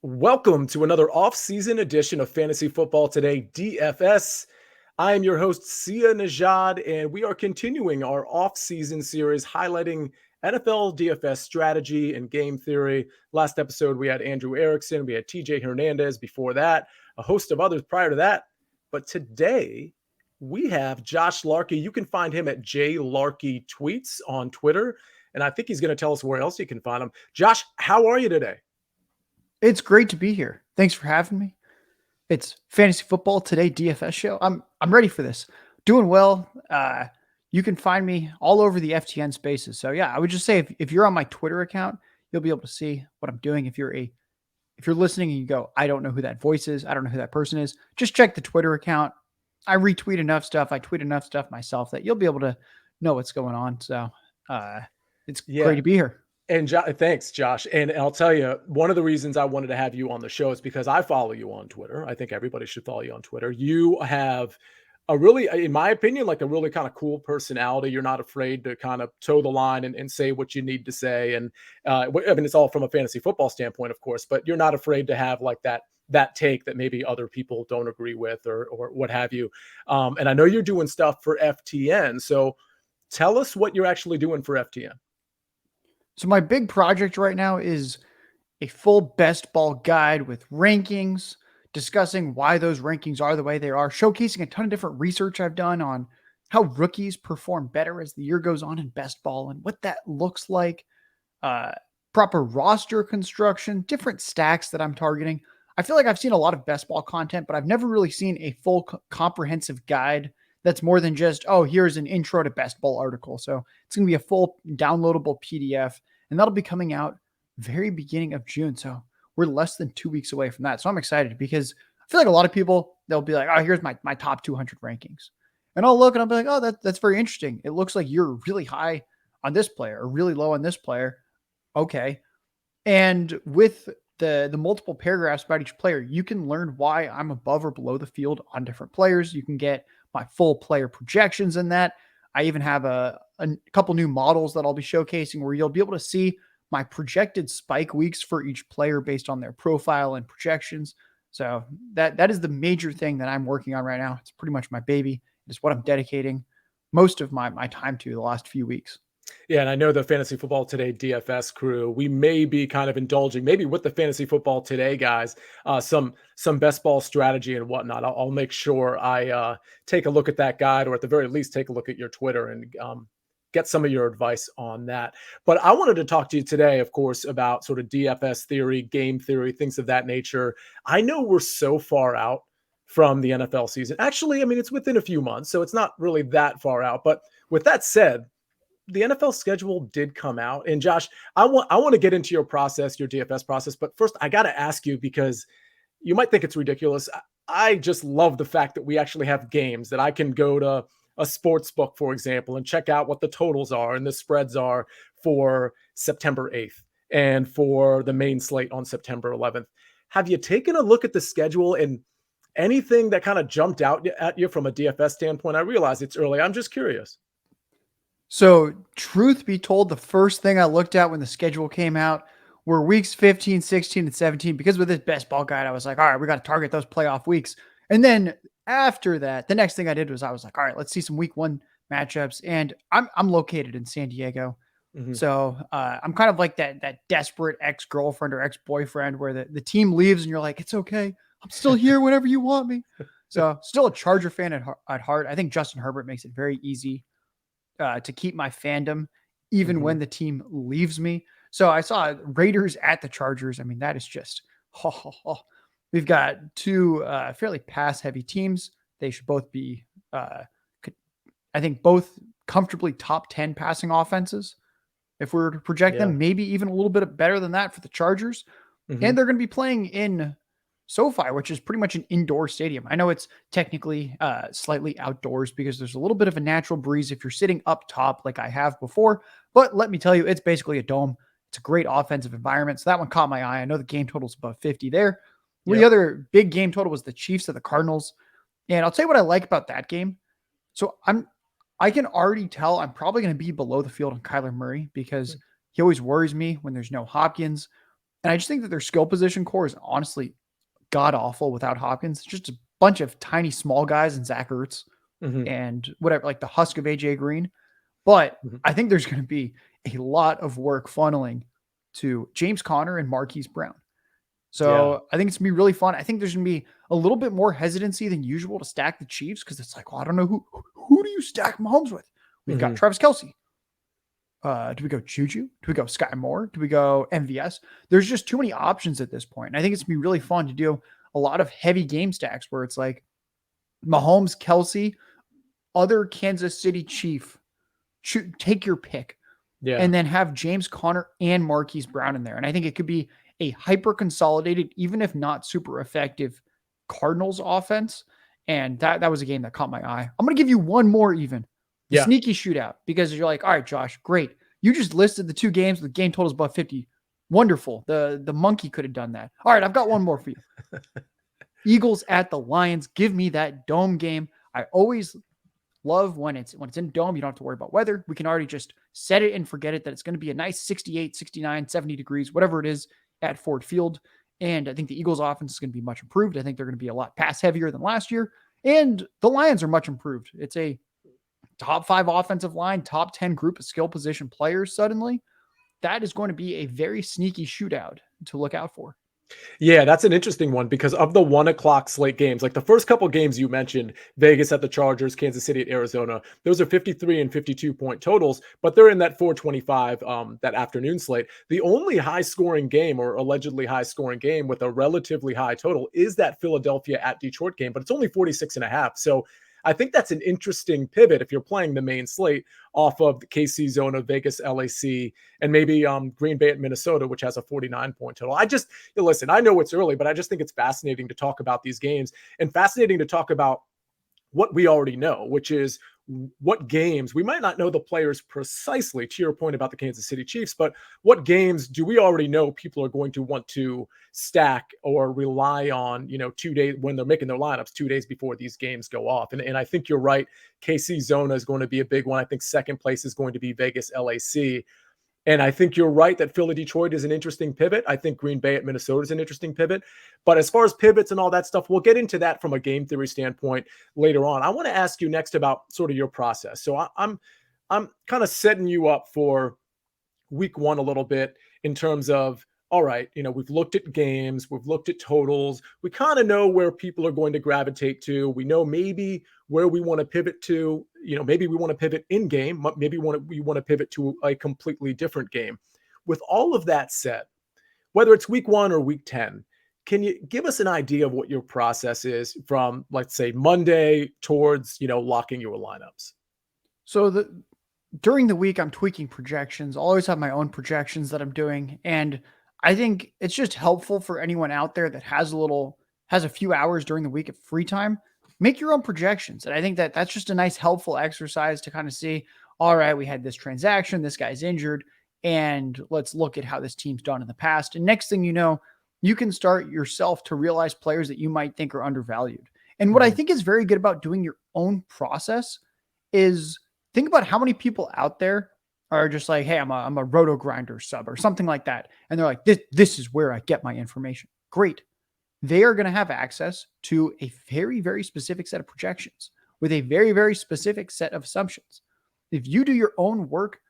Welcome to another off-season edition of Fantasy Football Today DFS. I am your host, Sia Nejad, and we are continuing our off-season series highlighting NFL DFS strategy and game theory. Last episode, we had Andrew Erickson, we had TJ Hernandez before that, a host of others prior to that. But today, we have Josh Larky. You can find him at JLarkyTweets on Twitter, and I think he's going to tell us where else you can find him. Josh, how are you today? It's great to be here. Thanks for having me. It's Fantasy Football Today DFS show. I'm ready for this. Doing well. You can find me all over the FTN spaces. So yeah, I would just say if you're on my Twitter account, you'll be able to see what I'm doing. If you're listening and you go, I don't know who that voice is, I don't know who that person is, just check the Twitter account. I retweet enough stuff, I tweet enough stuff myself that you'll be able to know what's going on. So it's great to be here. And thanks, Josh. And I'll tell you, one of the reasons I wanted to have you on the show is because I follow you on Twitter. I think everybody should follow you on Twitter. You have a really, in my opinion, like a really kind of cool personality. You're not afraid to kind of toe the line and say what you need to say. And I mean, it's all from a fantasy football standpoint, of course, but you're not afraid to have like that take that maybe other people don't agree with or what have you. And I know you're doing stuff for FTN. So tell us what you're actually doing for FTN. So my big project right now is a full best ball guide with rankings, discussing why those rankings are the way they are, showcasing a ton of different research I've done on how rookies perform better as the year goes on in best ball and what that looks like, proper roster construction, different stacks that I'm targeting. I feel like I've seen a lot of best ball content, but I've never really seen a full comprehensive guide that's more than just, oh, here's an intro to best ball article. So it's going to be a full downloadable PDF, and that'll be coming out very beginning of June. So we're less than 2 weeks away from that. So I'm excited because I feel like a lot of people, they'll be like, oh, here's my top 200 rankings. And I'll look and I'll be like, oh, that's very interesting. It looks like you're really high on this player or really low on this player. Okay. And with the multiple paragraphs about each player, you can learn why I'm above or below the field on different players. You can get my full player projections in that. I even have a couple new models that I'll be showcasing where you'll be able to see my projected spike weeks for each player based on their profile and projections. So that is the major thing that I'm working on right now. It's pretty much my baby. It's what I'm dedicating most of my time to the last few weeks. Yeah, and I know the Fantasy Football Today DFS crew, we may be kind of indulging, maybe with the Fantasy Football Today guys, some best ball strategy and whatnot. I'll make sure I take a look at that guide, or at the very least, take a look at your Twitter and get some of your advice on that. But I wanted to talk to you today, of course, about sort of DFS theory, game theory, things of that nature. I know we're so far out from the NFL season. Actually, I mean, it's within a few months, so it's not really that far out. But with that said, the NFL schedule did come out. And Josh, I want to get into your process, your DFS process. But first, I got to ask you, because you might think it's ridiculous. I just love the fact that we actually have games that I can go to a sports book, for example, and check out what the totals are and the spreads are for September 8th and for the main slate on September 11th. Have you taken a look at the schedule and anything that kind of jumped out at you from a DFS standpoint? I realize it's early. I'm just curious. So truth be told, the first thing I looked at when the schedule came out were weeks 15, 16, and 17, because with this best ball guide, I was like, all right, we got to target those playoff weeks. And then after that, the next thing I did was I was like, all right, let's see some week one matchups. And I'm located in San Diego. Mm-hmm. So I'm kind of like that desperate ex-girlfriend or ex-boyfriend where the team leaves and you're like, it's okay, I'm still here whenever you want me. So still a Charger fan at heart. I think Justin Herbert makes it very easy to keep my fandom, even when the team leaves me. So I saw Raiders at the Chargers. I mean, that is just, we've got two fairly pass-heavy teams. They should both be, I think, both comfortably top 10 passing offenses. If we were to project them, maybe even a little bit better than that for the Chargers. And they're going to be playing in SoFi, which is pretty much an indoor stadium. I know it's technically slightly outdoors because there's a little bit of a natural breeze if you're sitting up top like I have before, but let me tell you, it's basically a dome. It's a great offensive environment. So that one caught my eye. I know the game total is above 50 there. The other big game total was the Chiefs of the Cardinals. And I'll tell you what I like about that game. So I can already tell I'm probably going to be below the field on Kyler Murray because he always worries me when there's no Hopkins. And I just think that their skill position core is honestly god awful without Hopkins. It's just a bunch of tiny small guys and Zach Ertz Mhm, and whatever, like the husk of AJ Green. But mhm. I think there's going to be a lot of work funneling to James Conner and Marquise Brown. Yeah. So I think it's going to be really fun. I think there's going to be a little bit more hesitancy than usual to stack the Chiefs because it's like, well, I don't know who do you stack Mahomes with? We've got Mhm. Travis Kelsey. Do we go Juju? Do we go Sky Moore? Do we go MVS? There's just too many options at this point. And I think it's going to be really fun to do a lot of heavy game stacks where it's like Mahomes, Kelsey, other Kansas City Chief. Take your pick Yeah. and then have James Conner and Marquise Brown in there. And I think it could be a hyper consolidated, even if not super effective, Cardinals offense. And that was a game that caught my eye. I'm going to give you one more, even the Yeah. sneaky shootout, because you're like, all right, Josh, great. You just listed the two games with game totals above 50. Wonderful. The monkey could have done that. All right, I've got one more for you. Eagles at the Lions. Give me that dome game. I always love when it's in dome. You don't have to worry about weather. We can already just set it and forget it that it's going to be a nice 68, 69, 70 degrees, whatever it is at Ford Field. And I think the Eagles offense is going to be much improved. I think they're going to be a lot pass heavier than last year. And the Lions are much improved. It's a top 5 offensive line, top 10 group of skill position players suddenly. That is going to be a very sneaky shootout to look out for. Yeah, that's an interesting one because of the 1 o'clock slate games, like the first couple games you mentioned, Vegas at the Chargers, Kansas City at Arizona, those are 53 and 52 point totals, but they're in that 425 that afternoon slate. The only high scoring game or allegedly high scoring game with a relatively high total is that Philadelphia at Detroit game, but it's only 46 and a half. So I think that's an interesting pivot if you're playing the main slate off of the KC Zona, Vegas, LAC, and maybe Green Bay at Minnesota, which has a 49 point total. Listen, I know it's early, but I just think it's fascinating to talk about these games and fascinating to talk about what we already know, which is what games we might not know the players precisely, to your point about the Kansas City Chiefs, but what games do we already know people are going to want to stack or rely on, 2 days when they're making their lineups 2 days before these games go off. And I think you're right. KC Zona is going to be a big one. I think second place is going to be Vegas LAC. And I think you're right that Philly Detroit is an interesting pivot. I think Green Bay at Minnesota is an interesting pivot. But as far as pivots and all that stuff, we'll get into that from a game theory standpoint later on. I want to ask you next about sort of your process. So I'm kind of setting you up for week one a little bit in terms of, all right, we've looked at games, we've looked at totals, we kind of know where people are going to gravitate to. We know maybe where we want to pivot to. Maybe we want to pivot in game, maybe we want to pivot to a completely different game. With all of that said, whether it's week one or week 10, can you give us an idea of what your process is from, let's say, Monday towards, locking your lineups? So during the week, I'm tweaking projections. I'll always have my own projections that I'm doing. And I think it's just helpful for anyone out there that has a few hours during the week of free time. Make your own projections. And I think that that's just a nice, helpful exercise to kind of see, all right, we had this transaction, this guy's injured, and let's look at how this team's done in the past. And next thing you know, you can start yourself to realize players that you might think are undervalued. And what I Mhm. think is very good about doing your own process is think about how many people out there are just like, hey, I'm a roto grinder sub or something like that. And they're like, this is where I get my information. Great. They are going to have access to a very, very specific set of projections with a very, very specific set of assumptions. If you do your own work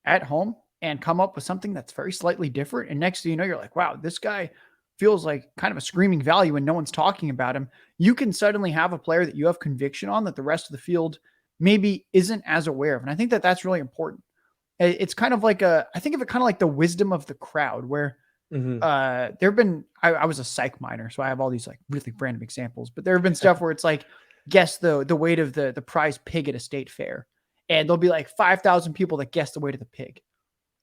at home and come up with something that's very slightly different, and next thing you know, you're like, wow, this guy feels like kind of a screaming value and no one's talking about him, you can suddenly have a player that you have conviction on that the rest of the field maybe isn't as aware of. And I think that that's really important. It's kind of like I think of it kind of like the wisdom of the crowd where Mhm. there have been, I was a psych minor, so I have all these like really random examples, but there have been stuff where it's like, guess the weight of the prize pig at a state fair. And there'll be like 5,000 people that guess the weight of the pig.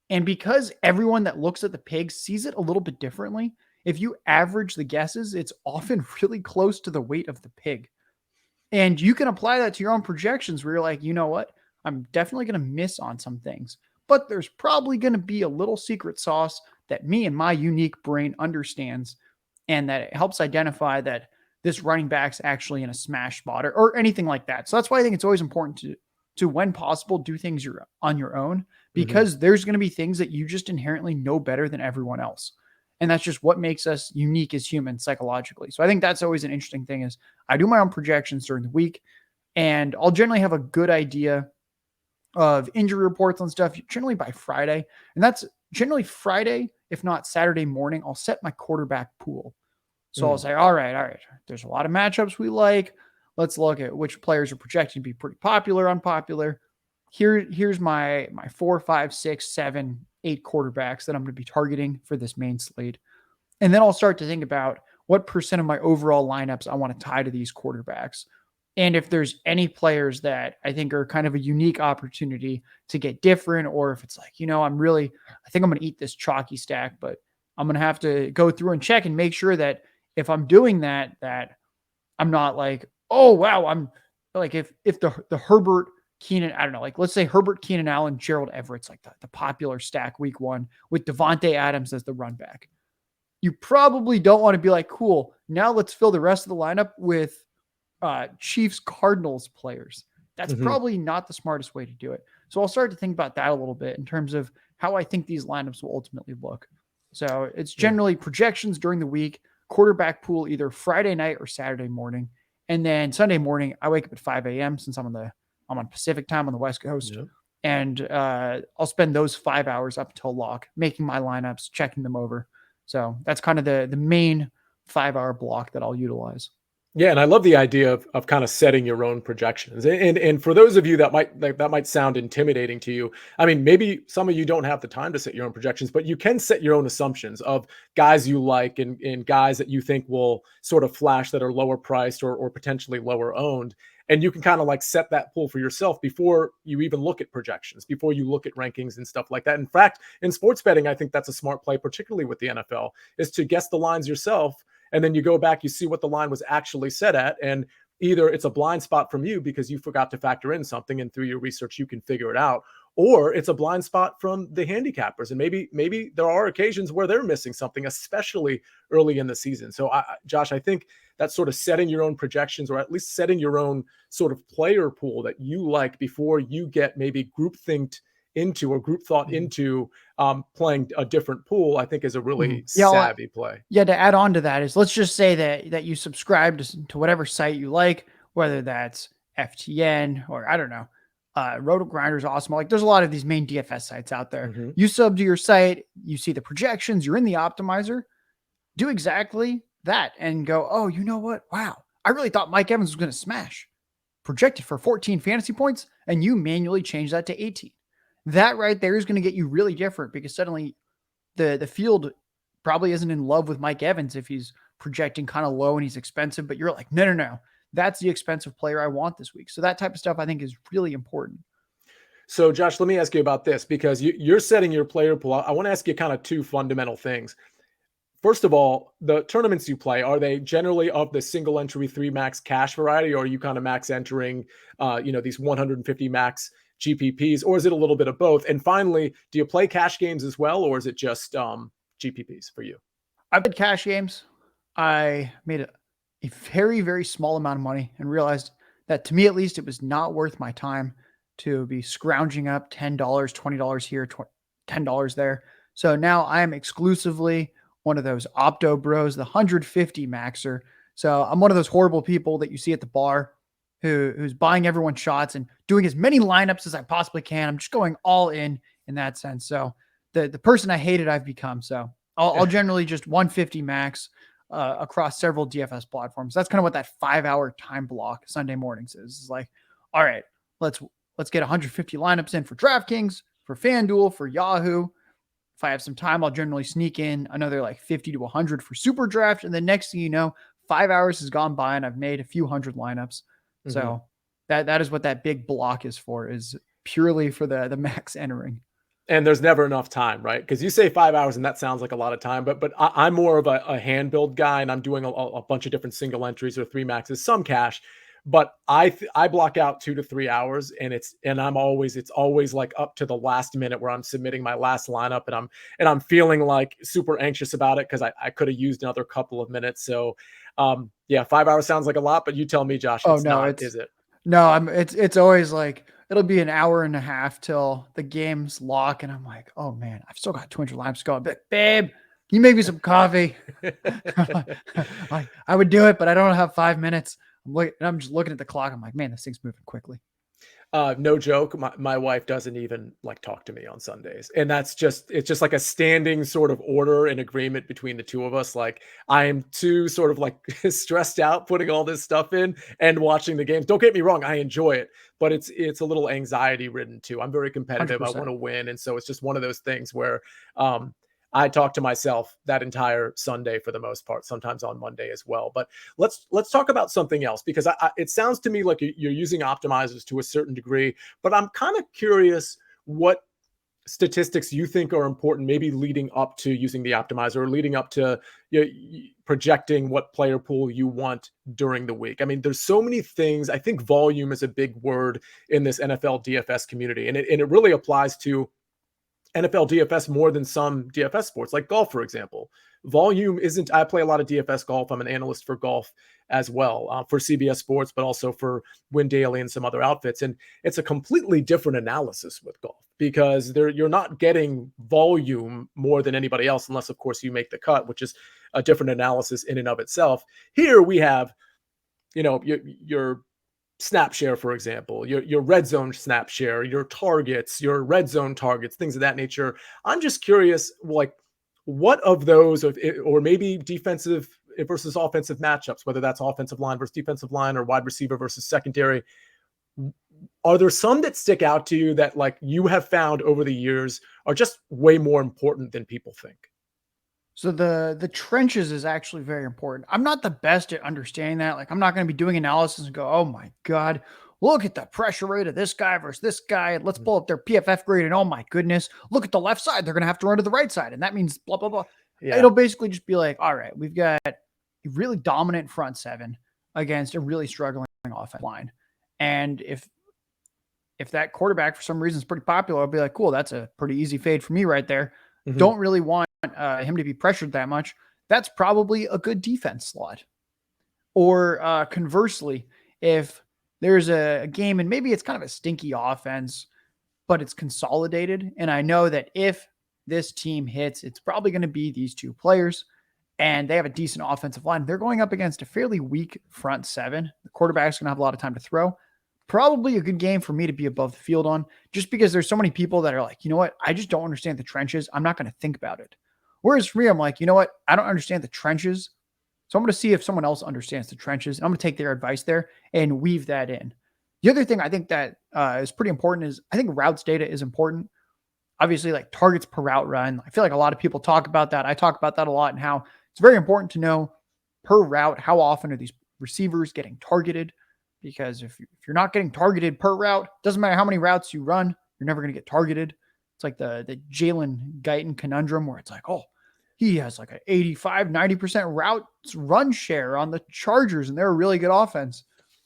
And because everyone that looks at the pig sees it a little bit differently, if you average the guesses, it's often really close to the weight of the pig. And you can apply that to your own projections where you're like, you know what? I'm definitely going to miss on some things, but there's probably going to be a little secret sauce that me and my unique brain understands and that it helps identify that this running back's actually in a smash spot or anything like that. So that's why I think it's always important to when possible, do things on your own Mhm. because there's going to be things that you just inherently know better than everyone else. And that's just what makes us unique as humans psychologically. So I think that's always an interesting thing is I do my own projections during the week, and I'll generally have a good idea of injury reports and stuff generally by Friday. And that's generally Friday, if not Saturday morning, I'll set my quarterback pool. So I'll say, all right, there's a lot of matchups we like. Let's look at which players are projected to be pretty popular, unpopular. Here's my 4, 5, 6, 7, 8 quarterbacks that I'm going to be targeting for this main slate. And then I'll start to think about what percent of my overall lineups I want to tie to these quarterbacks. And if there's any players that I think are kind of a unique opportunity to get different, or if it's like, I think I'm going to eat this chalky stack, but I'm going to have to go through and check and make sure that if I'm doing that I'm not like, oh, wow, I'm like, if the Herbert Keenan, I don't know, like let's say Herbert, Keenan Allen, Gerald Everett's like the popular stack week 1 with Devontae Adams as the run back. You probably don't want to be like, cool, now let's fill the rest of the lineup with Chiefs Cardinals players. That's probably not the smartest way to do it. So I'll start to think about that a little bit in terms of how I think these lineups will ultimately look. So it's generally projections during the week, quarterback pool either Friday night or Saturday morning. And then Sunday morning, I wake up at 5 a.m. since I'm on Pacific time on the West Coast. Yep. And I'll spend those 5 hours up until lock, making my lineups, checking them over. So that's kind of the main 5-hour block that I'll utilize. Yeah, and I love the idea of kind of setting your own projections. And for those of you that might sound intimidating to you, I mean, maybe some of you don't have the time to set your own projections, but you can set your own assumptions of guys you like and guys that you think will sort of flash that are lower priced or potentially lower owned. And you can kind of like set that pool for yourself before you even look at projections, before you look at rankings and stuff like that. In fact, in sports betting, I think that's a smart play, particularly with the NFL, is to guess the lines yourself. And then you go back, you see what the line was actually set at. And either it's a blind spot from you because you forgot to factor in something and through your research, you can figure it out, or it's a blind spot from the handicappers. And maybe there are occasions where they're missing something, especially early in the season. So Josh, I think that's sort of setting your own projections, or at least setting your own sort of player pool that you like before you get maybe group thought into playing a different pool, I think is a really savvy play. Yeah, to add on to that is, let's just say that you subscribe to whatever site you like, whether that's FTN or I don't know, Roto Grinders, awesome. Like there's a lot of these main DFS sites out there. You sub to your site, you see the projections, you're in the optimizer, do exactly that and go, oh, you know what? Wow, I really thought Mike Evans was going to smash. Projected for 14 fantasy points, and you manually change that to 18. That right there is going to get you really different, because suddenly the field probably isn't in love with Mike Evans if he's projecting kind of low and he's expensive, but you're like, no, that's the expensive player I want this week. So that type of stuff I think is really important. So Josh, let me ask you about this, because you're setting your player pool. I want to ask you kind of two fundamental things. First of all, the tournaments you play, are they generally of the single entry 3 max cash variety, or are you kind of max entering, these 150 max GPPs, or is it a little bit of both? And finally, do you play cash games as well, or is it just GPPs for you? I played cash games. I made a very, very small amount of money and realized that, to me at least, it was not worth my time to be scrounging up $10, $20 here, $10 there. So now I am exclusively one of those Opto bros, the 150 maxer. So I'm one of those horrible people that you see at the bar who's buying everyone shots and doing as many lineups as I possibly can. I'm just going all in that sense. So the person I hated, I've become. So I'll generally just 150 max across several DFS platforms. That's kind of what that 5-hour time block Sunday mornings is. It's like, all right, let's get 150 lineups in for DraftKings, for FanDuel, for Yahoo. If I have some time, I'll generally sneak in another like 50 to 100 for Super Draft. And the next thing you know, 5 hours has gone by and I've made a few hundred lineups. So that is what that big block is for, is purely for the max entering. And there's never enough time, right? Because you say 5 hours and that sounds like a lot of time, but I'm more of a hand build guy, and I'm doing a bunch of different single entries or 3 maxes, some cash. But I block out 2 to 3 hours, and it's always like up to the last minute where I'm submitting my last lineup, and I'm feeling like super anxious about it because I could have used another couple of minutes. So 5 hours sounds like a lot, but you tell me, Josh. Is it? No, it's always like, it'll be an hour and a half till the game's lock, and I'm like, oh man, I've still got 200 lineups going. But babe, you make me some coffee. I would do it, but I don't have 5 minutes. I'm just looking at the clock. I'm like, man, this thing's moving quickly. No joke. My wife doesn't even like talk to me on Sundays. And it's just like a standing sort of order and agreement between the two of us. Like I am too sort of like stressed out putting all this stuff in and watching the games. Don't get me wrong. I enjoy it, but it's a little anxiety ridden too. I'm very competitive. I 100%. want to win. And so it's just one of those things where, I talk to myself that entire Sunday for the most part, sometimes on Monday as well. But let's talk about something else because it sounds to me like you're using optimizers to a certain degree, but I'm kind of curious what statistics you think are important, maybe leading up to using the optimizer or leading up to projecting what player pool you want during the week. I mean, there's so many things. I think volume is a big word in this NFL DFS community, and it really applies to NFL DFS more than some DFS sports, like golf, for example. Volume isn't, I play a lot of DFS golf. I'm an analyst for golf as well, for CBS Sports, but also for Win Daily and some other outfits. And it's a completely different analysis with golf because you're not getting volume more than anybody else, unless, of course, you make the cut, which is a different analysis in and of itself. Here we have, your snap share, for example, your red zone snap share, your targets, your red zone targets, things of that nature. I'm just curious, like, what of those, or maybe defensive versus offensive matchups, whether that's offensive line versus defensive line or wide receiver versus secondary, are there some that stick out to you that like you have found over the years are just way more important than people think? So the trenches is actually very important. I'm not the best at understanding that. Like I'm not going to be doing analysis and go, oh my God, look at the pressure rate of this guy versus this guy. And let's pull up their PFF grade. And oh my goodness, look at the left side. They're going to have to run to the right side. And that means blah, blah, blah. Yeah. It'll basically just be like, all right, we've got a really dominant front seven against a really struggling offensive line. And if that quarterback for some reason is pretty popular, I'll be like, cool, that's a pretty easy fade for me right there. Mm-hmm. Don't really want him to be pressured that much. That's probably a good defense slot. Or conversely, if there's a game and maybe it's kind of a stinky offense, but it's consolidated, and I know that if this team hits, it's probably going to be these two players, and they have a decent offensive line. They're going up against a fairly weak front seven. The quarterback's going to have a lot of time to throw. Probably a good game for me to be above the field on, just because there's so many people that are like, you know what? I just don't understand the trenches. I'm not going to think about it. Whereas for me, I'm like, you know what? I don't understand the trenches. So I'm going to see if someone else understands the trenches. I'm going to take their advice there and weave that in. The other thing I think that is pretty important is I think routes data is important. Obviously, like targets per route run. I feel like a lot of people talk about that. I talk about that a lot and how it's very important to know per route, how often are these receivers getting targeted? Because if you're not getting targeted per route, doesn't matter how many routes you run, you're never going to get targeted. It's like the Jalen Guyton conundrum where it's like, oh, he has like an 85, 90% routes run share on the Chargers, and they're a really good offense.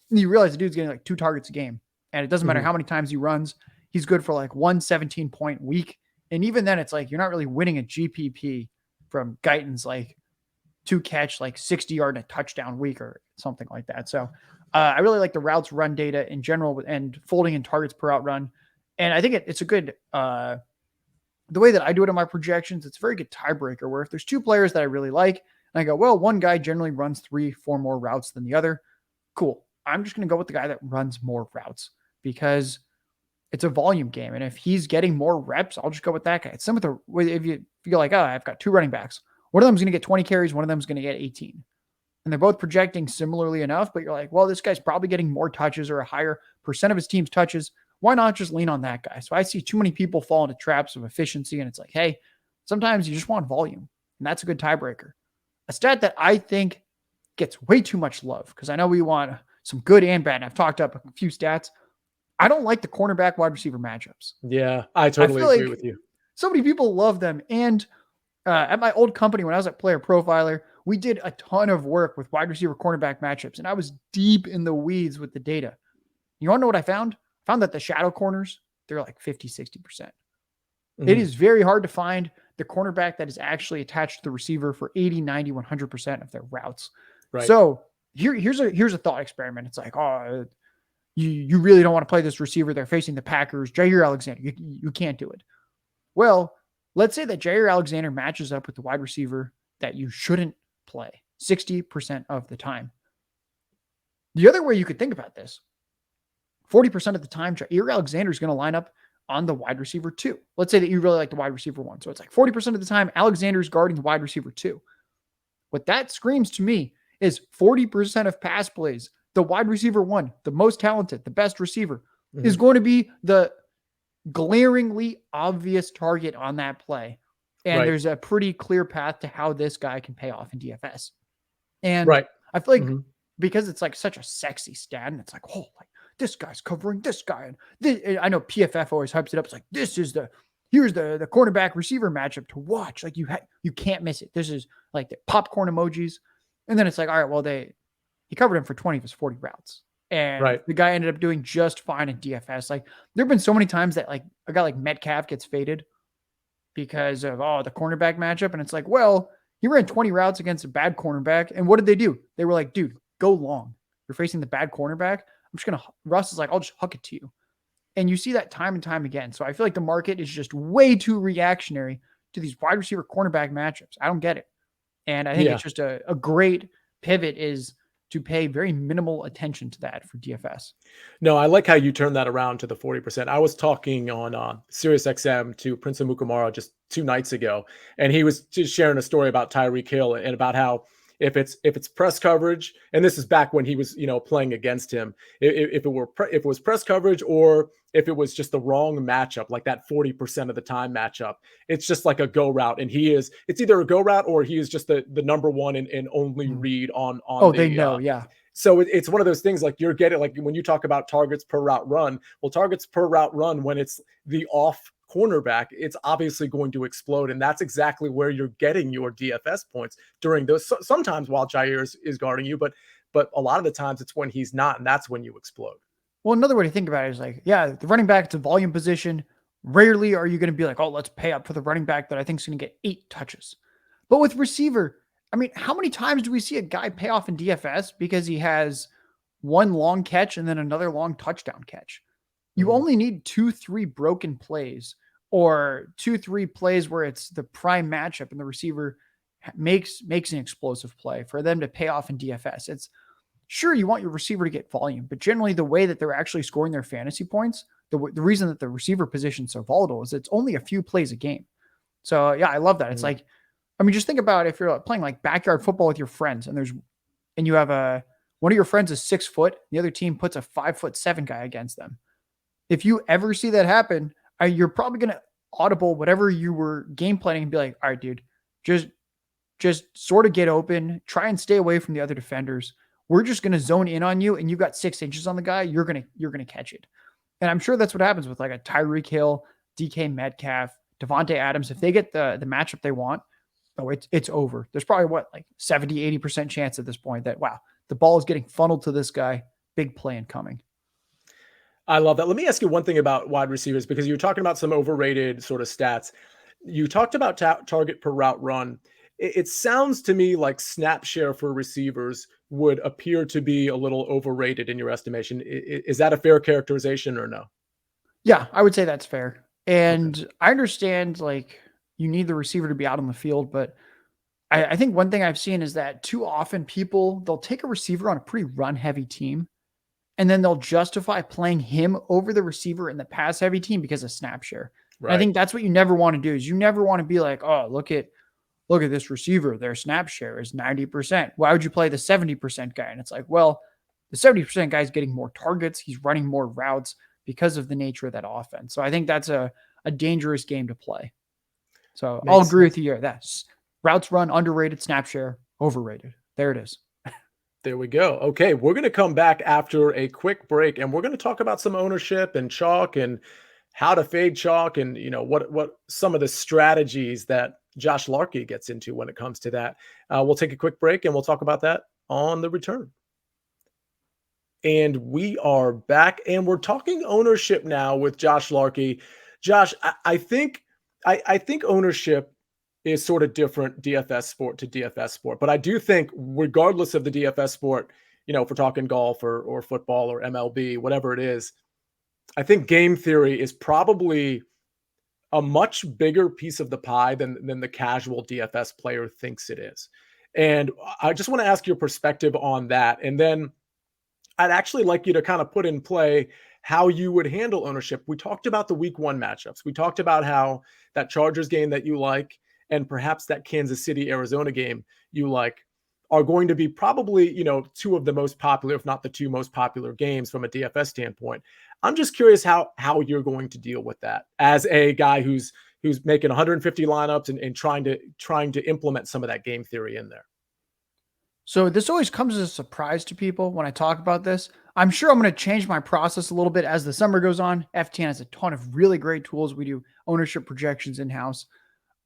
And you realize the dude's getting like 2 targets a game. And it doesn't matter how many times he runs. He's good for like 1 17-point week. And even then, it's like you're not really winning a GPP from Guyton's like 2 catch, like 60-yard and a touchdown week or something like that. So I really like the routes run data in general and folding in targets per route run. And I think it's a good, the way that I do it in my projections, it's a very good tiebreaker where if there's 2 players that I really like, and I go, well, one guy generally runs 3-4 more routes than the other. Cool. I'm just going to go with the guy that runs more routes because it's a volume game. And if he's getting more reps, I'll just go with that guy. It's similar with if you go like, oh, I've got 2 running backs. One of them is going to get 20 carries. One of them is going to get 18. And they're both projecting similarly enough, but you're like, well, this guy's probably getting more touches or a higher percent of his team's touches. Why not just lean on that guy? So I see too many people fall into traps of efficiency, and it's like, hey, sometimes you just want volume, and that's a good tiebreaker. A stat that I think gets way too much love, because I know we want some good and bad, and I've talked up a few stats. I don't like the cornerback wide receiver matchups. Yeah, I totally agree with you. So many people love them. And at my old company, when I was at Player Profiler, we did a ton of work with wide receiver cornerback matchups, and I was deep in the weeds with the data. You want to know what I found? I found that the shadow corners, they're like 50, 60%. Mm-hmm. It is very hard to find the cornerback that is actually attached to the receiver for 80, 90, 100% of their routes. Right. So here's a thought experiment. It's like, oh, you really don't want to play this receiver. They're facing the Packers. Jair Alexander, you can't do it. Well, let's say that Jair Alexander matches up with the wide receiver that you shouldn't play 60% of the time. The other way you could think about this, 40% of the time, Jair Alexander is going to line up on the wide receiver 2. Let's say that you really like the wide receiver 1. So it's like 40% of the time, Alexander's guarding the wide receiver 2. What that screams to me is 40% of pass plays, the wide receiver 1, the most talented, the best receiver, is going to be the glaringly obvious target on that play. And there's a pretty clear path to how this guy can pay off in DFS. And I feel like because it's like such a sexy stat, and it's like, oh, like this guy's covering this guy. And this, I know PFF always hypes it up. It's like, here's the cornerback receiver matchup to watch. Like you can't miss it. This is like the popcorn emojis. And then it's like, all right, well, he covered him for 20 of his 40 routes. And the guy ended up doing just fine in DFS. Like there've been so many times that like a guy like Metcalf gets faded because of the cornerback matchup. And it's like, well, he ran 20 routes against a bad cornerback. And what did they do? They were like, dude, go long. You're facing the bad cornerback. Russ is like, I'll just huck it to you. And you see that time and time again. So I feel like the market is just way too reactionary to these wide receiver cornerback matchups. I don't get it. And I think it's just a great pivot is to pay very minimal attention to that for DFS. No, I like how you turned that around to the 40%. I was talking on Sirius XM to Prince Amukamara just 2 nights ago, and he was just sharing a story about Tyreek Hill and about how if it's press coverage, and this is back when he was playing against him, if it was press coverage or if it was just the wrong matchup, like that 40% of the time matchup, it's just like a go route, and it's either a go route or he is just the number one and only read on. They know, yeah. So it's one of those things like you're getting, like when you talk about targets per route run, well, targets per route run, when it's the off cornerback, it's obviously going to explode. And that's exactly where you're getting your DFS points during those. Sometimes while Jair is guarding you, but a lot of the times it's when he's not, and that's when you explode. Well, another way to think about it is like, the running back, it's a volume position. Rarely are you going to be like, oh, let's pay up for the running back that I think is going to get 8 touches. But with receiver, I mean, how many times do we see a guy pay off in DFS because he has one long catch and then another long touchdown catch? You only need 2-3 broken plays or 2-3 plays where it's the prime matchup and the receiver makes an explosive play for them to pay off in DFS. It's sure you want your receiver to get volume, but generally the way that they're actually scoring their fantasy points, the reason that the receiver position is so volatile is it's only a few plays a game. So yeah, I love that. It's like, I mean, just think about if you're playing like backyard football with your friends and you have one of your friends is 6 foot, the other team puts a 5'7" guy against them. If you ever see that happen, you're probably going to audible whatever you were game planning and be like, all right, dude, just sort of get open, try and stay away from the other defenders. We're just going to zone in on you, and you've got 6 inches on the guy. You're going to catch it. And I'm sure that's what happens with like a Tyreek Hill, DK Metcalf, Devontae Adams. If they get the matchup they want, it's over. There's probably 70, 80% chance at this point that, wow, the ball is getting funneled to this guy. Big play incoming. I love that. Let me ask you one thing about wide receivers, because you were talking about some overrated sort of stats. You talked about target per route run. It sounds to me like snap share for receivers would appear to be a little overrated in your estimation. Is that a fair characterization or no? Yeah, I would say that's fair. And I understand like you need the receiver to be out on the field, but I think one thing I've seen is that too often they'll take a receiver on a pretty run heavy team, and then they'll justify playing him over the receiver in the pass heavy team because of snap share. Right. I think that's what you never want to do is you never want to be like, oh, look at this receiver. Their snap share is 90%. Why would you play the 70% guy? And it's like, well, the 70% guy is getting more targets. He's running more routes because of the nature of that offense. So I think that's a dangerous game to play. So I'll agree with you here. That's routes run, underrated, snap share, overrated. There it is. There we go. Okay, we're going to come back after a quick break, and we're going to talk about some ownership and chalk and how to fade chalk and what some of the strategies that Josh Larky gets into when it comes to that. We'll take a quick break, and we'll talk about that on the return. And we are back, and we're talking ownership now with Josh Larky. Josh, I think ownership is sort of different DFS sport to DFS sport. But I do think regardless of the DFS sport, if we're talking golf or football or MLB, whatever it is, I think game theory is probably a much bigger piece of the pie than the casual DFS player thinks it is. And I just want to ask your perspective on that. And then I'd actually like you to kind of put in play how you would handle ownership. We talked about the week one matchups. We talked about how that Chargers game that you like and perhaps that Kansas City Arizona game you like are going to be probably, two of the most popular, if not the two most popular games from a DFS standpoint. I'm just curious how you're going to deal with that as a guy who's making 150 lineups and trying to implement some of that game theory in there. So this always comes as a surprise to people when I talk about this. I'm sure I'm going to change my process a little bit as the summer goes on. FTN has a ton of really great tools. We do ownership projections in-house.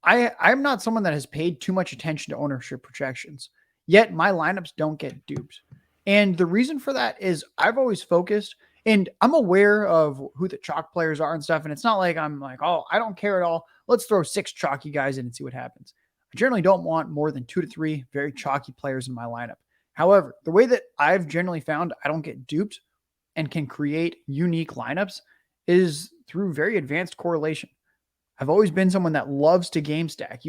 I'm not someone that has paid too much attention to ownership projections, yet my lineups don't get duped. And the reason for that is I've always focused, and I'm aware of who the chalk players are and stuff. And it's not like I'm like, oh, I don't care at all. Let's throw 6 chalky guys in and see what happens. I generally don't want more than 2 to 3 very chalky players in my lineup. However, the way that I've generally found I don't get duped and can create unique lineups is through very advanced correlation. I've always been someone that loves to game stack.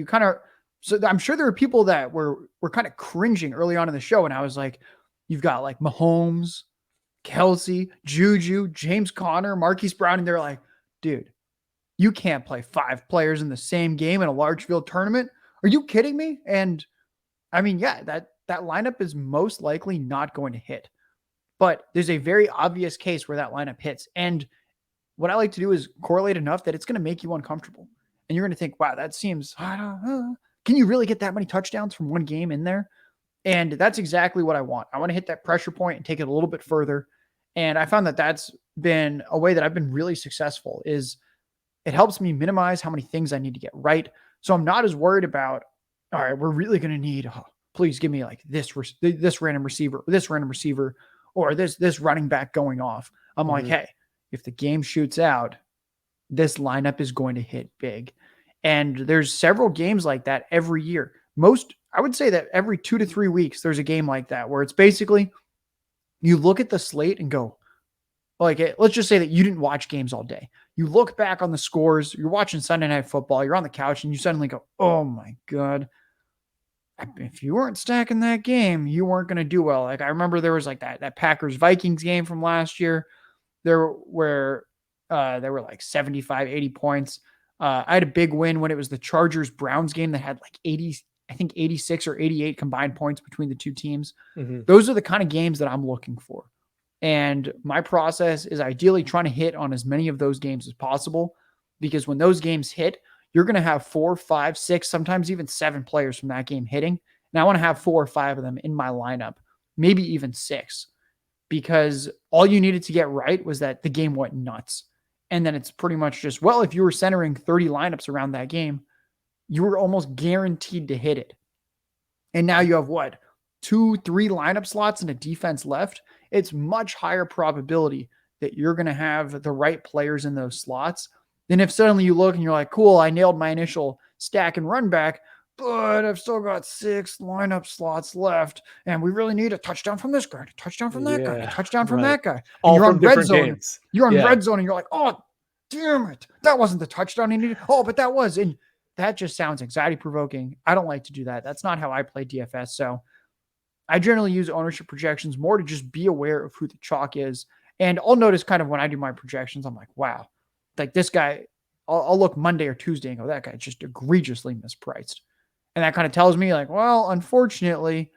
So I'm sure there are people that were kind of cringing early on in the show. And I was like, you've got like Mahomes, Kelsey, Juju, James Conner, Marquise Brown. And they're like, dude, you can't play 5 players in the same game in a large field tournament. Are you kidding me? And I mean, yeah, that lineup is most likely not going to hit, but there's a very obvious case where that lineup hits. And what I like to do is correlate enough that it's going to make you uncomfortable. And you're going to think, wow, that seems, I don't know. Can you really get that many touchdowns from one game in there? And that's exactly what I want. I want to hit that pressure point and take it a little bit further. And I found that that's been a way that I've been really successful. Is it helps me minimize how many things I need to get right. So I'm not as worried about, all right, we're really going to need, please give me like this random receiver, or this running back going off. I'm like, hey, if the game shoots out, this lineup is going to hit big. And there's several games like that every year. I would say that every 2 to 3 weeks, there's a game like that where it's basically you look at the slate and go, like, let's just say that you didn't watch games all day. You look back on the scores, you're watching Sunday Night Football, you're on the couch, and you suddenly go, oh my God. If you weren't stacking that game, you weren't going to do well. Like, I remember there was like that Packers-Vikings game from last year there were like 75, 80 points. I had a big win when it was the Chargers-Browns game that had like 80, I think 86 or 88 combined points between the two teams. Those are the kind of games that I'm looking for. And my process is ideally trying to hit on as many of those games as possible, because when those games hit, you're going to have 4, 5, 6, sometimes even 7 players from that game hitting. And I want to have 4 or 5 of them in my lineup, maybe even 6, because all you needed to get right was that the game went nuts. And then it's pretty much just, well, if you were centering 30 lineups around that game, you were almost guaranteed to hit it. And now you have what? 2, 3 lineup slots and a defense left. It's much higher probability that you're going to have the right players in those slots than if suddenly you look and you're like, cool, I nailed my initial stack and run back, but I've still got 6 lineup slots left, and we really need a touchdown from this guy, a touchdown from that guy, a touchdown from that guy. And all you're from on red different zone. games. You're on red zone, and you're like, oh, damn it, that wasn't the touchdown he needed. Oh, but that was. And that just sounds anxiety provoking. I don't like to do that. That's not how I play DFS. So I generally use ownership projections more to just be aware of who the chalk is. And I'll notice kind of when I do my projections, I'm like, wow, like this guy, I'll look Monday or Tuesday and go, that guy's just egregiously mispriced. And that kind of tells me like, well, unfortunately,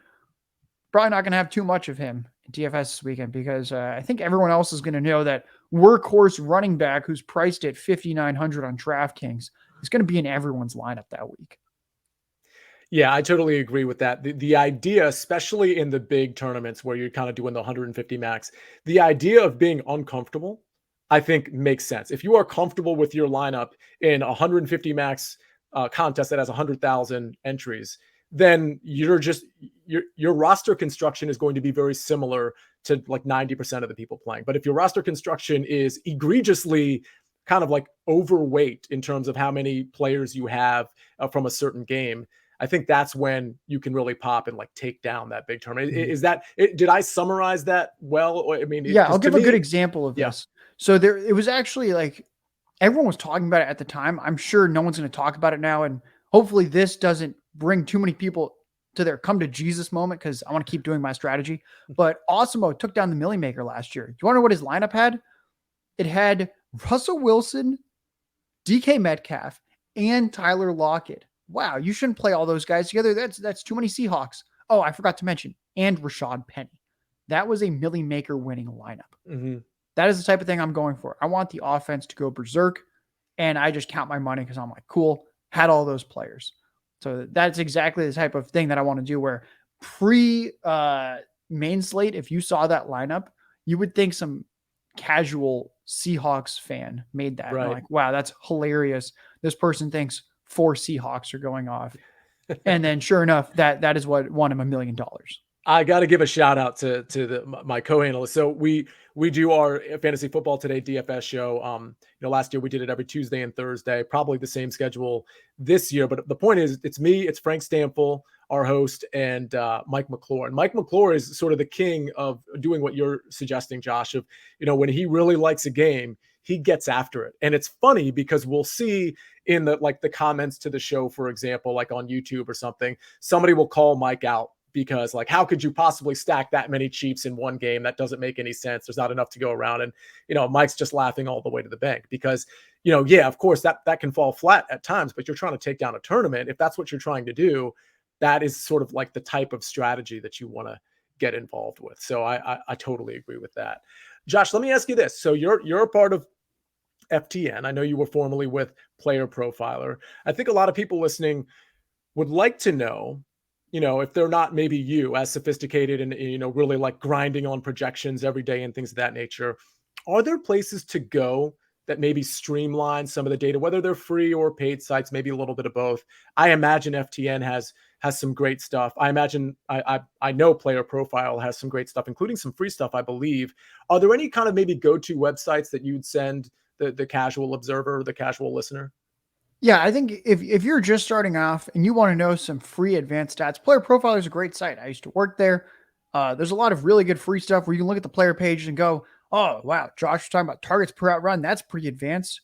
probably not going to have too much of him in DFS this weekend, because I think everyone else is going to know that workhorse running back who's priced at 5,900 on DraftKings is going to be in everyone's lineup that week. Yeah, I totally agree with that. The idea, especially in the big tournaments where you're kind of doing the 150 max, the idea of being uncomfortable, I think makes sense. If you are comfortable with your lineup in a 150 max contest that has 100,000 entries, then your roster construction is going to be very similar to like 90% of the people playing. But if your roster construction is egregiously kind of like overweight in terms of how many players you have from a certain game, I think that's when you can really pop and like take down that big tournament. Is that it? Did I summarize that well? I mean, yeah, I'll give a good example of this. So it was actually like everyone was talking about it at the time. I'm sure no one's going to talk about it now. And hopefully this doesn't bring too many people to their come to Jesus moment, because I want to keep doing my strategy. But Osimo took down the Millie Maker last year. Do you want to know what his lineup had? It had Russell Wilson, DK Metcalf, and Tyler Lockett. Wow, you shouldn't play all those guys together. That's too many Seahawks. Oh, I forgot to mention, and Rashad Penny. That was a Millie Maker winning lineup. Mm-hmm. That is the type of thing I'm going for. I want the offense to go berserk, and I just count my money because I'm like, cool, had all those players. So that's exactly the type of thing that I want to do, where main slate, if you saw that lineup, you would think some casual Seahawks fan made that. Right. Like, wow, that's hilarious. This person thinks 4 Seahawks are going off. And then sure enough, that is what won him $1 million. I got to give a shout out to my co-analyst. So we do our fantasy football today DFS show. Last year we did it every Tuesday and Thursday, probably the same schedule this year. But the point is, it's me, it's Frank Stample, our host, and Mike McClure. And Mike McClure is sort of the king of doing what you're suggesting, Josh. Of when he really likes a game, he gets after it. And it's funny because we'll see in the comments to the show, for example, like on YouTube or something, somebody will call Mike out because how could you possibly stack that many Chiefs in one game? That doesn't make any sense. There's not enough to go around. And, Mike's just laughing all the way to the bank because, of course that can fall flat at times, but you're trying to take down a tournament. If that's what you're trying to do, that is sort of like the type of strategy that you want to get involved with. So I totally agree with that. Josh, let me ask you this. So you're a part of FTN. I know you were formerly with Player Profiler. I think a lot of people listening would like to know, if they're not maybe you as sophisticated and, really like grinding on projections every day and things of that nature, are there places to go that maybe streamline some of the data, whether they're free or paid sites, maybe a little bit of both? I imagine FTN has some great stuff. I imagine I know Player Profile has some great stuff, including some free stuff, I believe. Are there any kind of maybe go-to websites that you'd send the casual observer or the casual listener? Yeah, I think if you're just starting off and you want to know some free advanced stats, Player Profiler is a great site. I used to work there. There's a lot of really good free stuff where you can look at the player page and go, oh, wow, Josh was talking about targets per out run. That's pretty advanced.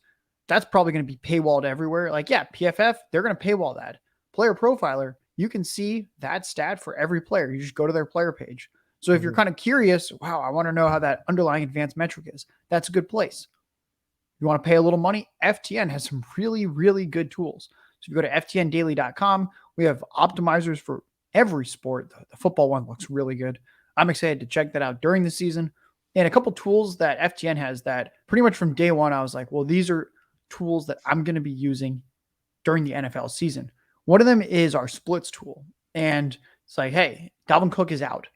That's probably going to be paywalled everywhere. Like, yeah, PFF, they're going to paywall that. Player Profiler, you can see that stat for every player. You just go to their player page. So if you're kind of curious, wow, I want to know how that underlying advanced metric is, that's a good place. You want to pay a little money? FTN has some really, really good tools. So if you go to ftndaily.com, we have optimizers for every sport. The football one looks really good. I'm excited to check that out during the season. And a couple tools that FTN has that pretty much from day one, I was like, well, these are tools that I'm going to be using during the NFL season. One of them is our splits tool. And it's like, hey, Dalvin Cook is out.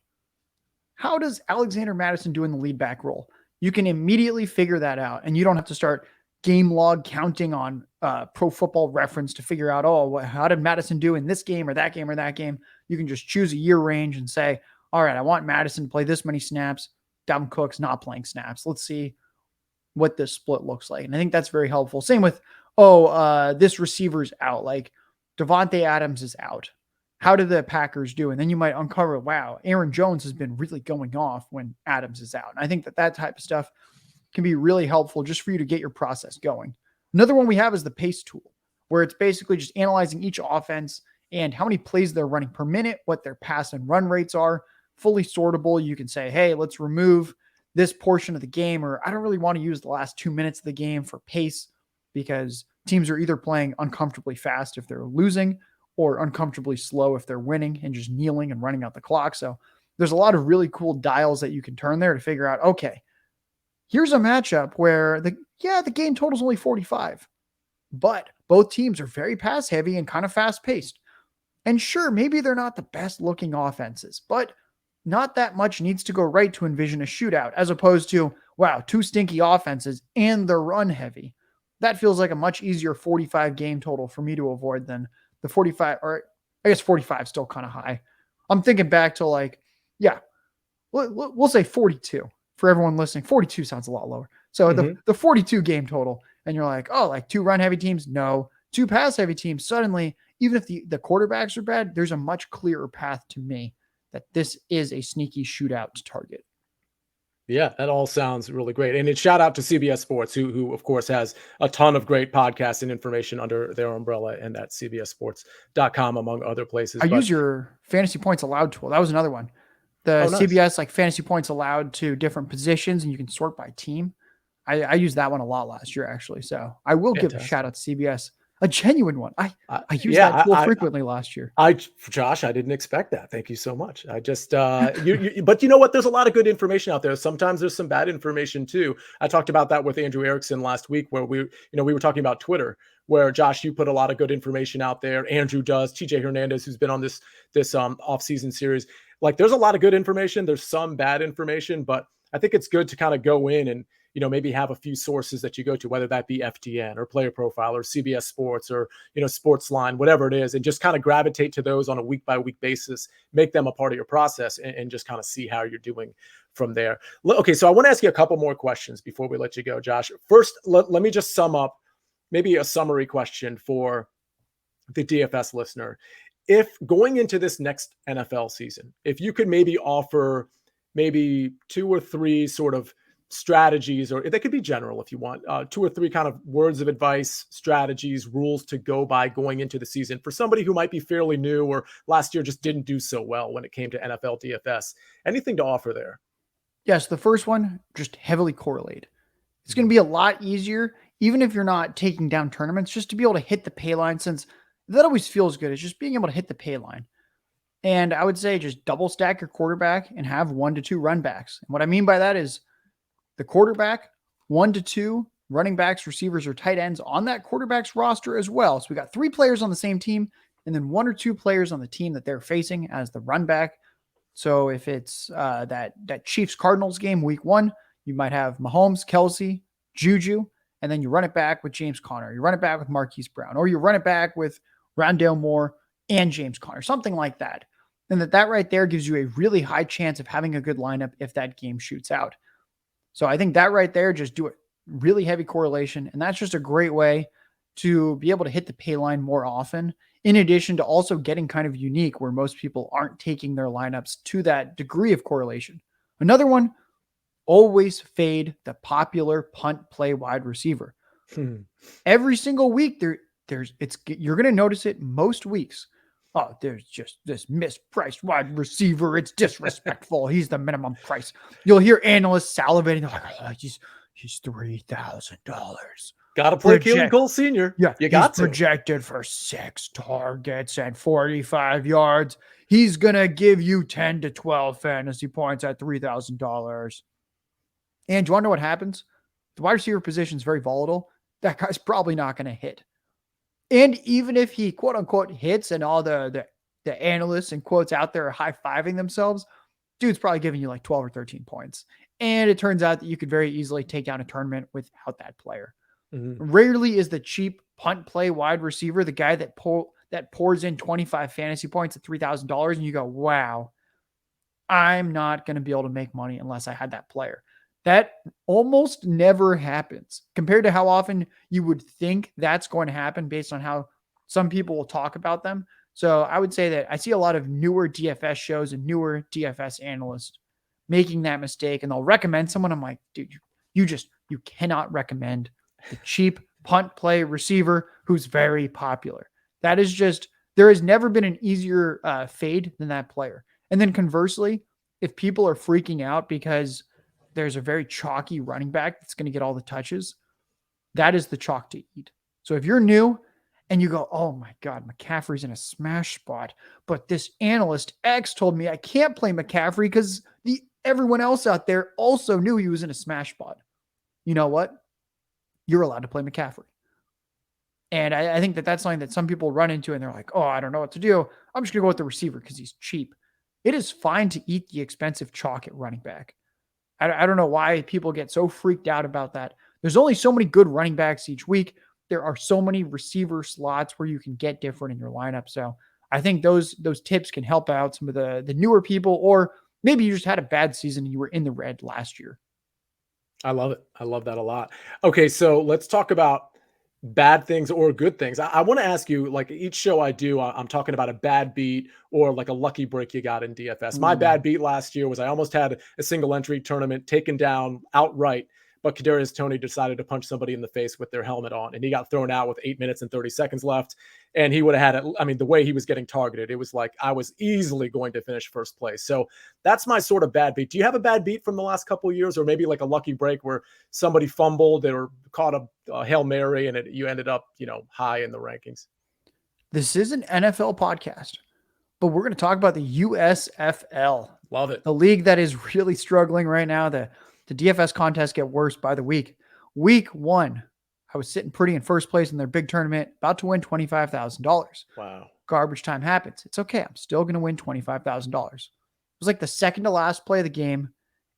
How does Alexander Mattison do in the lead back role? You can immediately figure that out, and you don't have to start game log counting on Pro Football Reference to figure out, how did Mattison do in this game or that game or that game? You can just choose a year range and say, all right, I want Mattison to play this many snaps. Dalvin Cook's not playing snaps. Let's see what this split looks like. And I think that's very helpful. Same with, this receiver's out. Like Devontae Adams is out. How did the Packers do? And then you might uncover, wow, Aaron Jones has been really going off when Adams is out. And I think that type of stuff can be really helpful just for you to get your process going. Another one we have is the pace tool, where it's basically just analyzing each offense and how many plays they're running per minute, what their pass and run rates are, fully sortable. You can say, hey, let's remove this portion of the game, or I don't really want to use the last 2 minutes of the game for pace because teams are either playing uncomfortably fast if they're losing or uncomfortably slow if they're winning and just kneeling and running out the clock. So there's a lot of really cool dials that you can turn there to figure out, okay, here's a matchup where the game total is only 45, but both teams are very pass heavy and kind of fast paced. And sure, maybe they're not the best looking offenses, but not that much needs to go right to envision a shootout, as opposed to, wow, 2 stinky offenses and they're run heavy. That feels like a much easier 45 game total for me to avoid than the 45, or I guess 45 is still kind of high. I'm thinking back to we'll say 42 for everyone listening. 42 sounds a lot lower. So the 42 game total, and you're like, 2 run heavy teams? No. 2 pass heavy teams? Suddenly, even if the quarterbacks are bad, there's a much clearer path to me that this is a sneaky shootout to target. Yeah, that all sounds really great. And shout out to CBS Sports, who of course has a ton of great podcasts and information under their umbrella and at cbssports.com, among other places. I But use your fantasy points allowed tool. That was another one. The oh, nice. CBS like fantasy points allowed to different positions, and you can sort by team. I used that one a lot last year, actually. So I will give a shout Fantastic. out to CBS, a genuine one. I used that Yeah, tool frequently last year. Josh, I didn't expect that. Thank you so much. I just, but you know what? There's a lot of good information out there. Sometimes there's some bad information too. I talked about that with Andrew Erickson last week, where we were talking about Twitter, where Josh, you put a lot of good information out there. Andrew does. TJ Hernandez, who's been on this off-season series, like there's a lot of good information. There's some bad information, but I think it's good to kind of go in and maybe have a few sources that you go to, whether that be FTN or Player Profile or CBS Sports or Sportsline, whatever it is, and just kind of gravitate to those on a week by week basis, make them a part of your process, and just kind of see how you're doing from there. Okay, so I want to ask you a couple more questions before we let you go, Josh. First, let me just sum up maybe a summary question for the DFS listener. If going into this next NFL season, if you could maybe offer maybe 2 or 3 sort of strategies, or they could be general if you want, 2 or 3 kind of words of advice, strategies, rules to go by going into the season for somebody who might be fairly new or last year just didn't do so well when it came to NFL DFS. Anything to offer there? Yes, the first one, just heavily correlate. It's going to be a lot easier, even if you're not taking down tournaments, just to be able to hit the pay line, since that always feels good. It's just being able to hit the pay line. And I would say just double stack your quarterback and have 1 to 2 run backs. And what I mean by that is the quarterback, 1 to 2 running backs, receivers, or tight ends on that quarterback's roster as well. So we got 3 players on the same team, and then 1 or 2 players on the team that they're facing as the run back. So if it's that Chiefs Cardinals game week 1, you might have Mahomes, Kelsey, Juju, and then you run it back with James Conner. You run it back with Marquise Brown, or you run it back with Rondale Moore and James Conner, something like that. And that right there gives you a really high chance of having a good lineup if that game shoots out. So I think that right there, just do it really heavy correlation. And that's just a great way to be able to hit the pay line more often, in addition to also getting kind of unique where most people aren't taking their lineups to that degree of correlation. Another one, always fade the popular punt play wide receiver. Every single week you're going to notice it most weeks. Oh, there's just this mispriced wide receiver. It's disrespectful. He's the minimum price. You'll hear analysts salivating. They're like, oh, he's $3,000. Got to play Keelan Cole Sr. Yeah, you got he's projected for 6 targets and 45 yards. He's going to give you 10 to 12 fantasy points at $3,000. And do you want to know what happens? The wide receiver position is very volatile. That guy's probably not going to hit. And even if he quote unquote hits and all the analysts and quotes out there are high-fiving themselves, dude's probably giving you like 12 or 13 points. And it turns out that you could very easily take down a tournament without that player. Mm-hmm. Rarely is the cheap punt play wide receiver the guy that pours in 25 fantasy points at $3,000 and you go, wow, I'm not going to be able to make money unless I had that player. That almost never happens compared to how often you would think that's going to happen based on how some people will talk about them. So I would say that I see a lot of newer DFS shows and newer DFS analysts making that mistake, and they'll recommend someone. I'm like, dude, you cannot recommend the cheap punt play receiver who's very popular. That is just, there has never been an easier fade than that player. And then conversely, if people are freaking out because there's a very chalky running back that's going to get all the touches, that is the chalk to eat. So if you're new and you go, oh my God, McCaffrey's in a smash spot, but this analyst X told me I can't play McCaffrey because everyone else out there also knew he was in a smash spot. You know what? You're allowed to play McCaffrey. And I think that's something that some people run into and they're like, oh, I don't know what to do. I'm just going to go with the receiver because he's cheap. It is fine to eat the expensive chalk at running back. I don't know why people get so freaked out about that. There's only so many good running backs each week. There are so many receiver slots where you can get different in your lineup. So I think those tips can help out some of the newer people, or maybe you just had a bad season and you were in the red last year. I love it. I love that a lot. Okay, so let's talk about bad things or good things. I want to ask you, like each show I do, I'm talking about a bad beat or like a lucky break you got in DFS. My Ooh. bad beat last year was I almost had a single entry tournament taken down outright, but Kadarius Toney decided to punch somebody in the face with their helmet on, and he got thrown out with 8 minutes and 30 seconds left. And he would have had it. I mean, the way he was getting targeted, it was like I was easily going to finish first place. So that's my sort of bad beat. Do you have a bad beat from the last couple of years, or maybe like a lucky break where somebody fumbled or caught a Hail Mary and you ended up, high in the rankings? This is an NFL podcast, but we're going to talk about the USFL. Love it. The league that is really struggling right now. The DFS contests get worse by the week. Week 1, I was sitting pretty in first place in their big tournament, about to win $25,000. Wow. Garbage time happens. It's okay. I'm still going to win $25,000. It was like the second to last play of the game,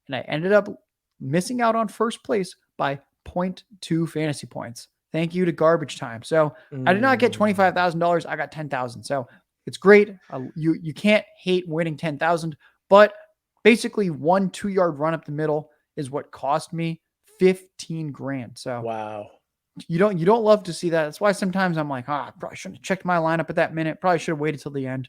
and I ended up missing out on first place by 0.2 fantasy points. Thank you to garbage time. So I did not get $25,000. I got $10,000. So it's great. You can't hate winning $10,000, but basically 1 2-yard run up the middle is what cost me 15 grand. So wow. You don't love to see that. That's why sometimes I'm like, I probably shouldn't have checked my lineup at that minute. Probably should have waited till the end.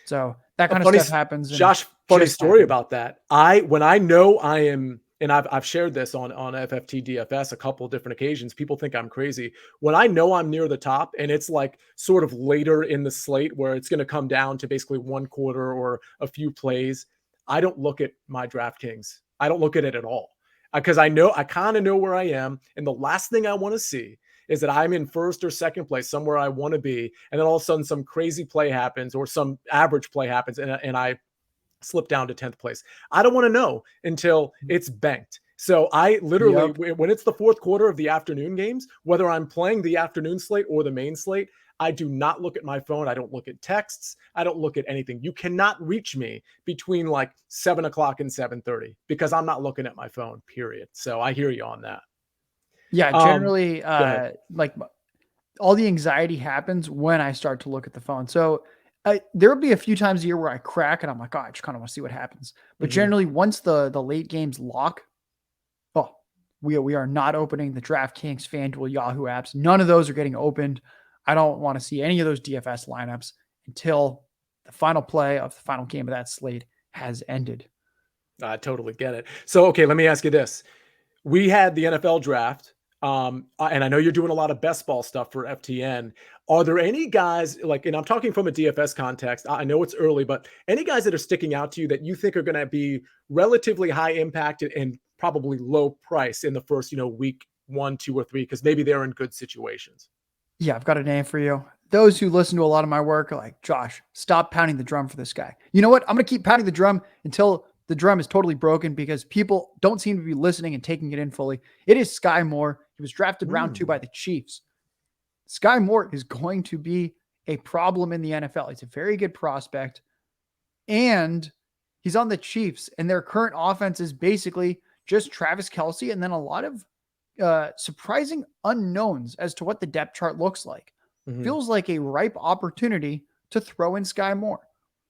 So that kind of stuff happens. Josh, funny story about that. When I know I am, and I've shared this on FFT DFS a couple of different occasions, people think I'm crazy. When I know I'm near the top and it's like sort of later in the slate where it's going to come down to basically one quarter or a few plays, I don't look at my DraftKings. I don't look at it at all. Because I kind of know where I am. And the last thing I want to see is that I'm in first or second place, somewhere I want to be. And then all of a sudden some crazy play happens or some average play happens and I slip down to 10th place. I don't want to know until it's banked. So I literally, when it's the fourth quarter of the afternoon games, whether I'm playing the afternoon slate or the main slate, I do not look at my phone. I don't look at texts. I don't look at anything. You cannot reach me between like 7 o'clock and 7:30 because I'm not looking at my phone, period. So I hear you on that. Yeah, generally, like all the anxiety happens when I start to look at the phone. So there'll be a few times a year where I crack and I'm like, I just kind of want to see what happens. But generally, once the late games lock, we are not opening the DraftKings, FanDuel, Yahoo apps. None of those are getting opened. I don't want to see any of those DFS lineups until the final play of the final game of that slate has ended. I totally get it. So, okay, let me ask you this. We had the NFL draft, and I know you're doing a lot of best ball stuff for FTN. Are there any guys, and I'm talking from a DFS context, I know it's early, but any guys that are sticking out to you that you think are going to be relatively high impact and probably low price in the first, week 1, 2, or 3, because maybe they're in good situations? Yeah, I've got a name for you. Those who listen to a lot of my work are like, Josh, stop pounding the drum for this guy. You know what? I'm going to keep pounding the drum until the drum is totally broken because people don't seem to be listening and taking it in fully. It is Sky Moore. He was drafted round 2 by the Chiefs. Sky Moore is going to be a problem in the NFL. He's a very good prospect. And he's on the Chiefs. And their current offense is basically just Travis Kelce and then a lot of surprising unknowns as to what the depth chart looks like. Feels like a ripe opportunity to throw in Sky Moore.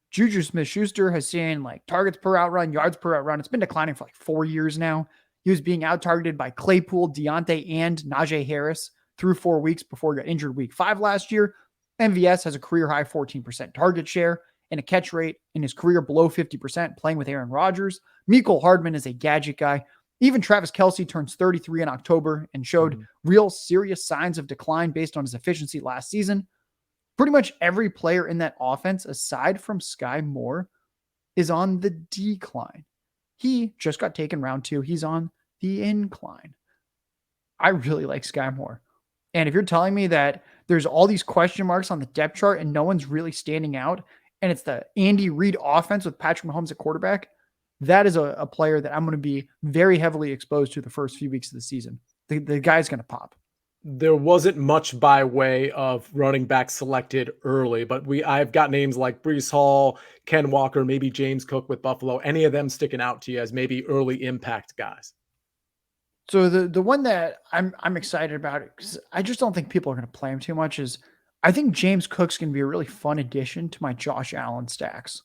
Juju Smith-Schuster has seen like targets per out run, yards per out run. It's been declining for like 4 years now. He was being out targeted by Claypool, Deontay, and Najee Harris through 4 weeks before he got injured week 5 last year. MVS has a career high 14% target share and a catch rate in his career below 50% playing with Aaron Rodgers. Mecole Hardman is a gadget guy. Even Travis Kelce turns 33 in October and showed real serious signs of decline based on his efficiency last season. Pretty much every player in that offense, aside from Sky Moore, is on the decline. He just got taken round 2. He's on the incline. I really like Sky Moore. And if you're telling me that there's all these question marks on the depth chart and no one's really standing out, and it's the Andy Reid offense with Patrick Mahomes at quarterback, that is a player that I'm going to be very heavily exposed to the first few weeks of the season. The guy's going to pop. There wasn't much by way of running back selected early, but I've got names like Breece Hall, Ken Walker, maybe James Cook with Buffalo. Any of them sticking out to you as maybe early impact guys? So the one that I'm excited about, because I just don't think people are going to play him too much, is I think James Cook's going to be a really fun addition to my Josh Allen stacks.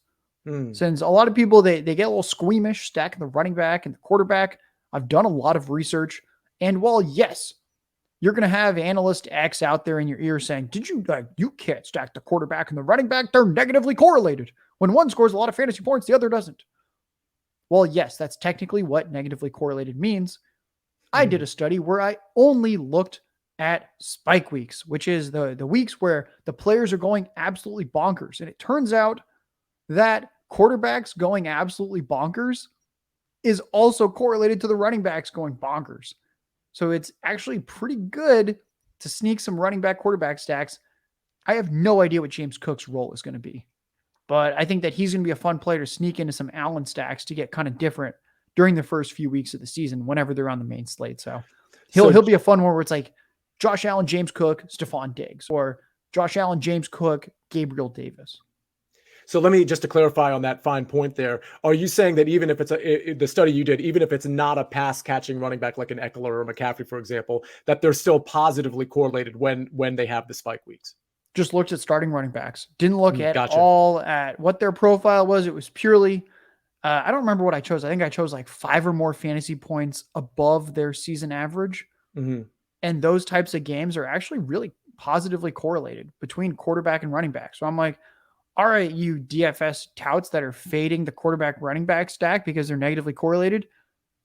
Since a lot of people, they get a little squeamish stacking the running back and the quarterback. I've done a lot of research. And while, yes, you're going to have analyst X out there in your ear saying, you can't stack the quarterback and the running back. They're negatively correlated. When one scores a lot of fantasy points, the other doesn't. Well, yes, that's technically what negatively correlated means. I did a study where I only looked at spike weeks, which is the weeks where the players are going absolutely bonkers. And it turns out that quarterbacks going absolutely bonkers is also correlated to the running backs going bonkers. So it's actually pretty good to sneak some running back quarterback stacks. I have no idea what James Cook's role is going to be, but I think that he's going to be a fun player to sneak into some Allen stacks to get kind of different during the first few weeks of the season whenever they're on the main slate. So he'll be a fun one where it's like Josh Allen, James Cook, Stephon Diggs, or Josh Allen, James Cook, Gabriel Davis. So let me just to clarify on that fine point there. Are you saying that even if it's the study you did, even if it's not a pass catching running back like an Eckler or McCaffrey, for example, that they're still positively correlated when they have the spike weeks? Just looked at starting running backs. Didn't look at all at what their profile was. It was purely, I don't remember what I chose. I think I chose like 5 or more fantasy points above their season average. Mm-hmm. And those types of games are actually really positively correlated between quarterback and running back. So I'm like, all right, you DFS touts that are fading the quarterback running back stack because they're negatively correlated.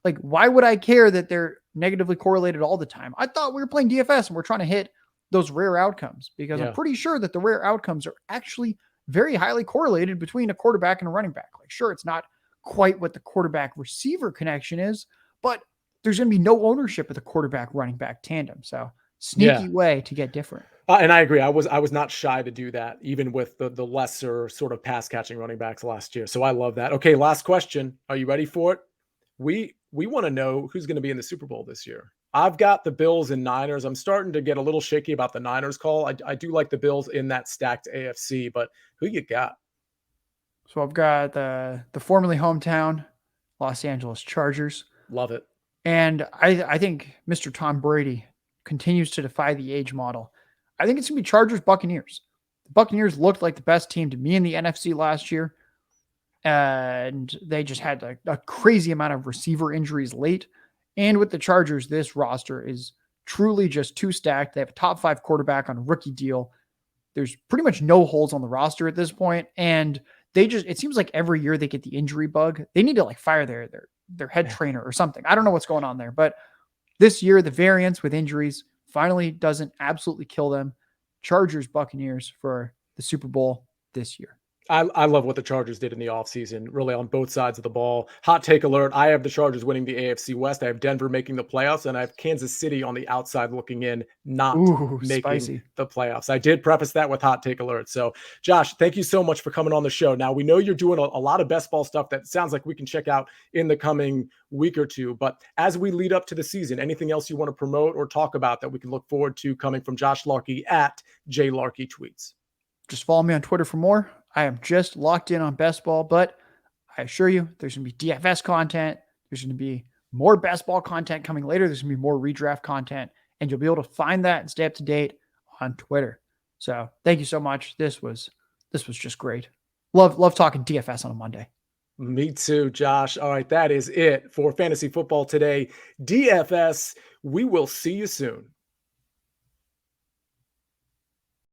Like, why would I care that they're negatively correlated all the time? I thought we were playing DFS and we're trying to hit those rare outcomes because I'm pretty sure that the rare outcomes are actually very highly correlated between a quarterback and a running back. Like, sure, it's not quite what the quarterback receiver connection is, but there's going to be no ownership of the quarterback running back tandem. So sneaky way to get different. And I agree. I was not shy to do that, even with the lesser sort of pass catching running backs last year. So I love that. Okay, last question. Are you ready for it? We want to know who's going to be in the Super Bowl this year. I've got the Bills and Niners. I'm starting to get a little shaky about the Niners call. I do like the Bills in that stacked AFC, but who you got? So I've got the formerly hometown Los Angeles Chargers. Love it. And I think Mr. Tom Brady continues to defy the age model. I think it's going to be Chargers Buccaneers. The Buccaneers looked like the best team to me in the NFC last year. And they just had a crazy amount of receiver injuries late. And with the Chargers, this roster is truly just too stacked. They have a top 5 quarterback on a rookie deal. There's pretty much no holes on the roster at this point. And it seems like every year they get the injury bug. They need to like fire their head trainer or something. I don't know what's going on there, but this year, the variance with injuries finally doesn't absolutely kill them. Chargers, Buccaneers for the Super Bowl this year. I love what the Chargers did in the offseason, really on both sides of the ball. Hot take alert. I have the Chargers winning the AFC West. I have Denver making the playoffs, and I have Kansas City on the outside looking in, not making the playoffs. I did preface that with hot take alert. So, Josh, thank you so much for coming on the show. Now, we know you're doing a lot of best ball stuff that sounds like we can check out in the coming week or two. But as we lead up to the season, anything else you want to promote or talk about that we can look forward to coming from Josh Larky at JLarkyTweets? Just follow me on Twitter for more. I am just locked in on best ball, but I assure you there's going to be DFS content. There's going to be more best ball content coming later. There's going to be more redraft content, and you'll be able to find that and stay up to date on Twitter. So thank you so much. This was just great. Love talking DFS on a Monday. Me too, Josh. All right, that is it for Fantasy Football Today. DFS, we will see you soon.